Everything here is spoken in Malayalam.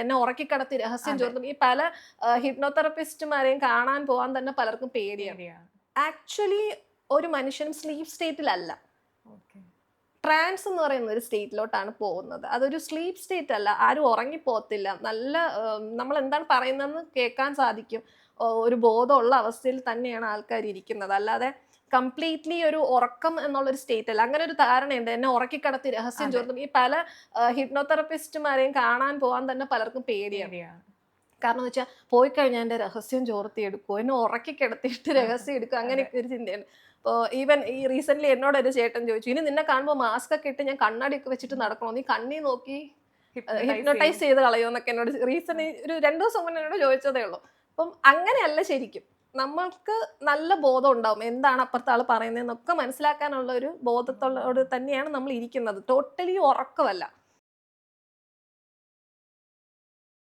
എന്നെ ഉറക്കിക്കിടത്തി രഹസ്യം ചോർത്തും. ഈ പല ഹിപ്നോതെറപ്പിസ്റ്റുമാരെയും കാണാൻ പോകാൻ തന്നെ പലർക്കും പേടിയാണ്. ആക്ച്വലി ഒരു മനുഷ്യൻ സ്ലീപ്പ് സ്റ്റേറ്റിലല്ല, ട്രാൻസ് എന്ന് പറയുന്ന ഒരു സ്റ്റേറ്റിലോട്ടാണ് പോകുന്നത്. അതൊരു സ്ലീപ്പ് സ്റ്റേറ്റ് അല്ല. ആരും ഉറങ്ങിപ്പോകത്തില്ല. നല്ല നമ്മൾ എന്താണ് പറയുന്നതെന്ന് കേൾക്കാൻ സാധിക്കും. ഒരു ബോധമുള്ള അവസ്ഥയിൽ തന്നെയാണ് ആൾക്കാർ ഇരിക്കുന്നത്. അല്ലാതെ കംപ്ലീറ്റ്ലി ഒരു ഉറക്കം എന്നുള്ളൊരു സ്റ്റേറ്റ് അല്ല. അങ്ങനെ ഒരു ധാരണയുണ്ട്. എന്നെ ഉറക്കിക്കിടത്തി രഹസ്യം ചോർത്തും. ഈ പല ഹിപ്നോതെറപ്പിസ്റ്റുമാരെയും കാണാൻ പോകാൻ തന്നെ പലർക്കും പേടിയാണ്. കാരണം എന്ന് വെച്ചാൽ പോയി കഴിഞ്ഞാൽ എൻ്റെ രഹസ്യം ചോർത്തി എടുക്കുമോ, എന്നെ ഉറക്കി കിടത്തിയിട്ട് രഹസ്യം എടുക്കും, അങ്ങനെയൊക്കെ ഒരു ചിന്തയാണ്. ഇപ്പോൾ ഈവൻ ഈ റീസെന്റ് എന്നോട് ഒരു ചേട്ടൻ ചോദിച്ചു, ഇനി നിന്നെ കാണുമ്പോൾ മാസ്ക് ഒക്കെ ഇട്ട് ഞാൻ കണ്ണാടിയൊക്കെ വെച്ചിട്ട് നടക്കണോ, നീ കണ്ണി നോക്കി ഹിപ്നോട്ടൈസ് ചെയ്ത് കളയോ എന്നൊക്കെ എന്നോട് റീസെന്റ് ഒരു 2 ദിവസം മുന്നേ എന്നോട് ചോദിച്ചതേ ഉള്ളൂ. അപ്പം അങ്ങനെയല്ല ശരിക്കും. നമ്മൾക്ക് നല്ല ബോധം ഉണ്ടാവും എന്താണ് അപ്പുറത്തെ ആൾ പറയുന്നതെന്നൊക്കെ മനസ്സിലാക്കാനുള്ള ഒരു ബോധത്തോട് തന്നെയാണ് നമ്മൾ ഇരിക്കുന്നത്. ടോട്ടലി ഉറക്കമല്ല.